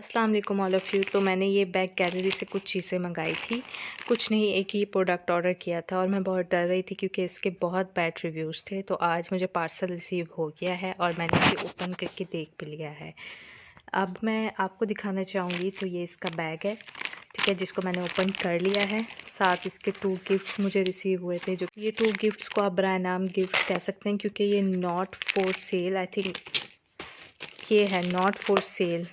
अस्सलाम वालेकुम all of you. तो मैंने ये बैग गैलरी से कुछ चीज़ें मंगाई थी। कुछ नहीं, एक ही प्रोडक्ट ऑर्डर किया था और मैं बहुत डर रही थी क्योंकि इसके बहुत बैड रिव्यूज़ थे। तो आज मुझे पार्सल रिसीव हो गया है और मैंने इसे ओपन करके देख भी लिया है। अब मैं आपको दिखाना चाहूँगी। तो ये इसका बैग है, ठीक है, जिसको मैंने ओपन कर लिया है। साथ इसके 2 गिफ्ट्स मुझे रिसीव हुए थे, जो ये 2 गिफ्ट्स को आप बराए नाम गिफ्ट्स कह सकते हैं क्योंकि ये not for sale, I think ये है नॉट फॉर सेल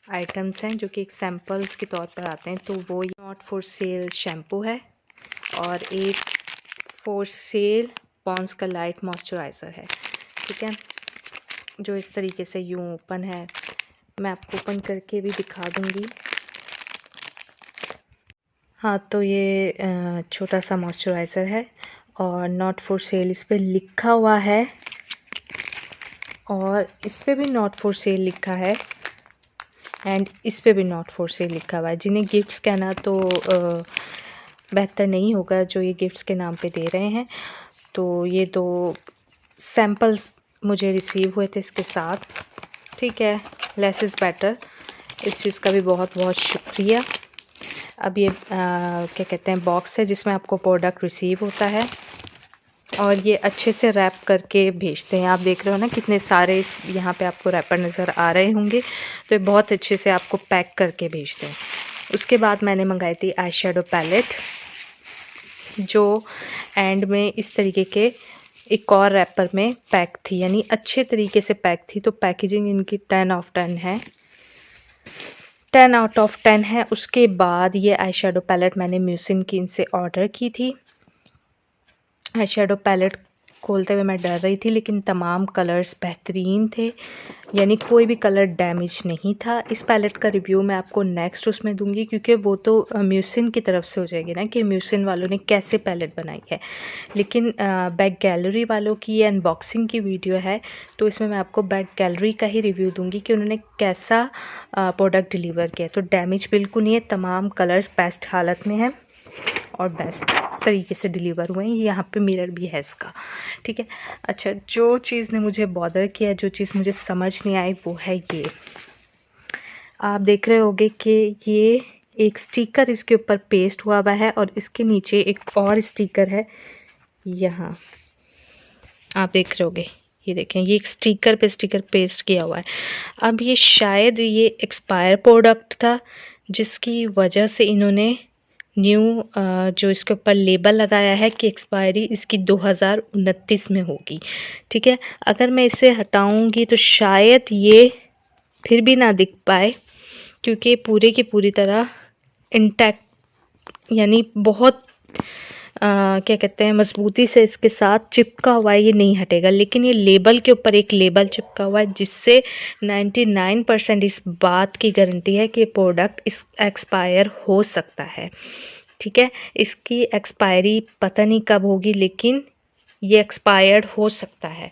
आइटम्स हैं जो कि एक सैम्पल्स के तौर पर आते हैं। तो वो नॉट फॉर सेल शैम्पू है और एक फॉर सेल पॉन्ड्स का लाइट मॉइस्चराइज़र है, ठीक है, जो इस तरीके से यूँ ओपन है। मैं आपको ओपन करके भी दिखा दूँगी। हाँ, तो ये छोटा सा मॉइस्चराइज़र है और नॉट फॉर सेल इस पर लिखा हुआ है और इस पर भी नॉट फॉर सेल लिखा है एंड इस पे भी नॉट फॉर सेल लिखा हुआ है। जिन्हें गिफ्ट्स कहना तो बेहतर नहीं होगा जो ये गिफ्ट्स के नाम पे दे रहे हैं। तो ये 2 सैम्पल्स मुझे रिसीव हुए थे इसके साथ, ठीक है। लेस इज़ बेटर, इस चीज़ का भी बहुत बहुत शुक्रिया। अब ये क्या कहते हैं, बॉक्स है जिसमें आपको प्रोडक्ट रिसीव होता है और ये अच्छे से रैप करके भेजते हैं। आप देख रहे हो ना कितने सारे यहाँ पे आपको रैपर नज़र आ रहे होंगे। तो ये बहुत अच्छे से आपको पैक करके भेजते हैं। उसके बाद मैंने मंगाई थी आई शेडो पैलेट, जो एंड में इस तरीके के एक और रैपर में पैक थी, यानी अच्छे तरीके से पैक थी। तो पैकेजिंग इनकी 10 ऑफ 10 है, 10 आउट ऑफ 10 है। उसके बाद ये आई शेडो पैलेट मैंने म्यूसिन की इनसे ऑर्डर की थी। आई शेडो पैलेट खोलते हुए मैं डर रही थी, लेकिन तमाम कलर्स बेहतरीन थे, यानी कोई भी कलर डैमेज नहीं था। इस पैलेट का रिव्यू मैं आपको नेक्स्ट उसमें दूंगी क्योंकि वो तो म्यूसिन की तरफ से हो जाएगी ना कि म्यूसिन वालों ने कैसे पैलेट बनाई है। लेकिन बैग गैलरी वालों की ये अनबॉक्सिंग की वीडियो है, तो इसमें मैं आपको बैग गैलरी का ही रिव्यू दूंगी कि उन्होंने कैसा प्रोडक्ट डिलीवर किया। तो डैमेज बिल्कुल नहीं है, तमाम कलर्स बेस्ट हालत में हैं और बेस्ट तरीके से डिलीवर हुए हैं। यहाँ पे मिरर भी है इसका, ठीक है। अच्छा, जो चीज़ ने मुझे बॉदर किया, जो चीज़ मुझे समझ नहीं आई, वो है ये। आप देख रहे होंगे कि ये एक स्टिकर इसके ऊपर पेस्ट हुआ है और इसके नीचे एक और स्टिकर है यहाँ, आप देख रहे होंगे। ये देखें, ये एक स्टिकर पे स्टिकर पेस्ट किया हुआ है। अब ये शायद ये एक्सपायर प्रोडक्ट था, जिसकी वजह से इन्होंने न्यू जो इसके ऊपर लेबल लगाया है कि एक्सपायरी इसकी 2029 में होगी, ठीक है। अगर मैं इसे हटाऊंगी तो शायद ये फिर भी ना दिख पाए क्योंकि पूरे की पूरी तरह इंटैक्ट, यानी बहुत क्या कहते हैं, मजबूती से इसके साथ चिपका हुआ है, ये नहीं हटेगा। लेकिन ये लेबल के ऊपर एक लेबल चिपका हुआ है जिससे 99% इस बात की गारंटी है कि प्रोडक्ट इस एक्सपायर हो सकता है, ठीक है। इसकी एक्सपायरी पता नहीं कब होगी, लेकिन ये एक्सपायर्ड हो सकता है।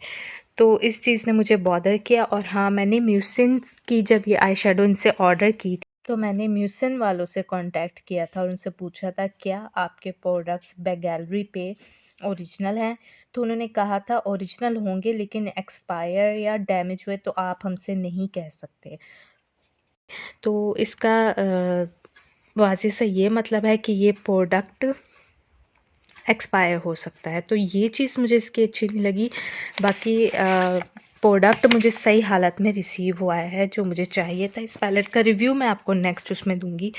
तो इस चीज़ ने मुझे बॉदर किया। और हाँ, मैंने म्यूसिन की जब ये आई शेडो इनसे ऑर्डर की थी तो मैंने म्यूसिन वालों से कांटेक्ट किया था और उनसे पूछा था क्या आपके प्रोडक्ट्स बैग गैलरी पे ओरिजिनल हैं। तो उन्होंने कहा था ओरिजिनल होंगे, लेकिन एक्सपायर या डैमेज हुए तो आप हमसे नहीं कह सकते। तो इसका वाज़े से ये मतलब है कि ये प्रोडक्ट एक्सपायर हो सकता है। तो ये चीज़ मुझे इसकी अच्छी नहीं लगी। बाकी प्रोडक्ट मुझे सही हालत में रिसीव हुआ है जो मुझे चाहिए था। इस पैलेट का रिव्यू मैं आपको नेक्स्ट उसमें दूंगी।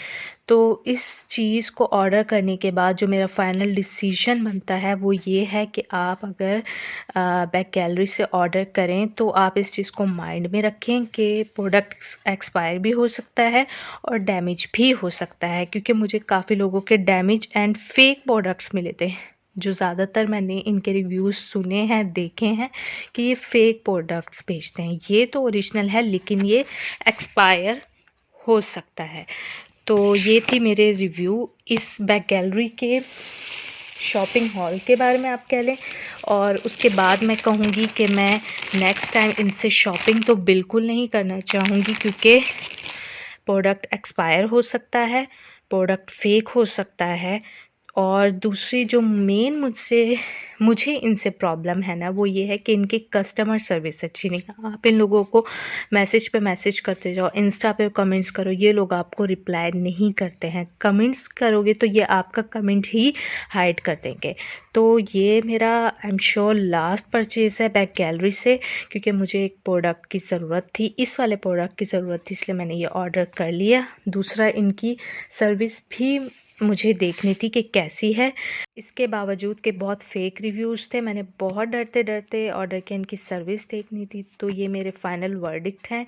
तो इस चीज़ को ऑर्डर करने के बाद जो मेरा फाइनल डिसीजन बनता है वो ये है कि आप अगर बैग गैलरी से ऑर्डर करें तो आप इस चीज़ को माइंड में रखें कि प्रोडक्ट एक्सपायर भी हो सकता है और डैमेज भी हो सकता है, क्योंकि मुझे काफ़ी लोगों के डैमेज एंड फेक प्रोडक्ट्स मिले थे। जो ज़्यादातर मैंने इनके रिव्यूज़ सुने हैं, देखे हैं कि ये फेक प्रोडक्ट्स बेचते हैं। ये तो ओरिजिनल है लेकिन ये एक्सपायर हो सकता है। तो ये थी मेरे रिव्यू इस बैग गैलरी के शॉपिंग हॉल के बारे में आप कह लें। और उसके बाद मैं कहूँगी कि मैं नेक्स्ट टाइम इनसे शॉपिंग तो बिल्कुल नहीं करना चाहूँगी, क्योंकि प्रोडक्ट एक्सपायर हो सकता है, प्रोडक्ट फेक हो सकता है और दूसरी जो मेन मुझे इनसे प्रॉब्लम है ना, वो ये है कि इनकी कस्टमर सर्विस अच्छी नहीं है। आप इन लोगों को मैसेज पे मैसेज करते जाओ, इंस्टा पे कमेंट्स करो, ये लोग आपको रिप्लाई नहीं करते हैं। कमेंट्स करोगे तो ये आपका कमेंट ही हाइड कर देंगे। तो ये मेरा I am sure last purchase है बैक गैलरी से, क्योंकि मुझे एक प्रोडक्ट की ज़रूरत थी, इस वाले प्रोडक्ट की ज़रूरत थी, इसलिए मैंने ये ऑर्डर कर लिया। दूसरा, इनकी सर्विस भी मुझे देखनी थी कि कैसी है। इसके बावजूद कि बहुत फेक रिव्यूज़ थे, मैंने बहुत डरते डरते ऑर्डर किया। इनकी सर्विस देखनी थी। तो ये मेरे फाइनल वर्डिक्ट हैं।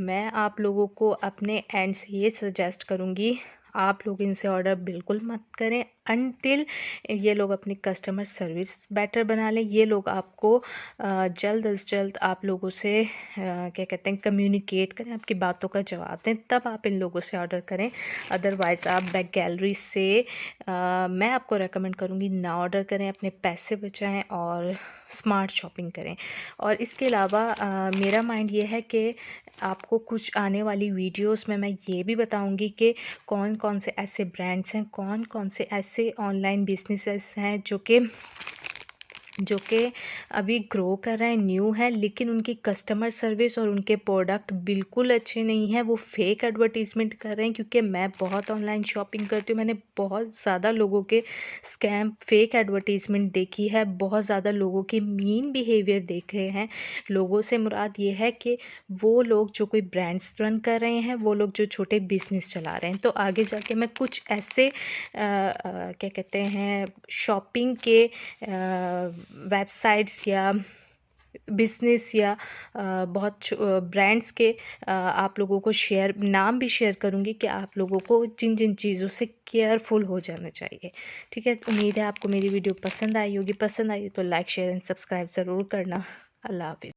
मैं आप लोगों को अपने एंड से ये सजेस्ट करूँगी, आप लोग इनसे ऑर्डर बिल्कुल मत करें अनटिल ये लोग अपनी कस्टमर सर्विस बेटर बना लें। ये लोग आपको जल्द अज़ जल्द आप लोगों से क्या कहते हैं कम्युनिकेट करें, आपकी बातों का जवाब दें, तब आप इन लोगों से ऑर्डर करें। अदरवाइज़ आप बैक गैलरी से मैं आपको रेकमेंड करूँगी ना ऑर्डर करें, अपने पैसे बचाएं और स्मार्ट शॉपिंग करें। और इसके अलावा मेरा माइंड ये है कि आपको कुछ आने वाली वीडियोस में मैं ये भी बताऊंगी कि कौन कौन से ऐसे ब्रांड्स हैं, कौन कौन से ऐसे ऑनलाइन बिजनेसेस हैं जो कि अभी ग्रो कर रहे हैं, न्यू है, लेकिन उनकी कस्टमर सर्विस और उनके प्रोडक्ट बिल्कुल अच्छे नहीं हैं। वो फेक एडवर्टीज़मेंट कर रहे हैं, क्योंकि मैं बहुत ऑनलाइन शॉपिंग करती हूँ। मैंने बहुत ज़्यादा लोगों के स्कैम, फेक एडवर्टीज़मेंट देखी है, बहुत ज़्यादा लोगों के मीन बिहेवियर देखे हैं। लोगों से मुराद ये है कि वो लोग जो कोई ब्रांड्स रन कर रहे हैं, वो लोग जो छोटे बिजनेस चला रहे हैं। तो आगे जाके मैं कुछ ऐसे क्या कहते हैं शॉपिंग के वेबसाइट्स या बिजनेस या बहुत ब्रांड्स के आप लोगों को नाम भी शेयर करूँगी कि आप लोगों को जिन जिन चीज़ों से केयरफुल हो जाना चाहिए। ठीक है, उम्मीद है आपको मेरी वीडियो पसंद आई होगी। पसंद आई हो तो लाइक शेयर एंड सब्सक्राइब ज़रूर करना। अल्लाह हाफिज़।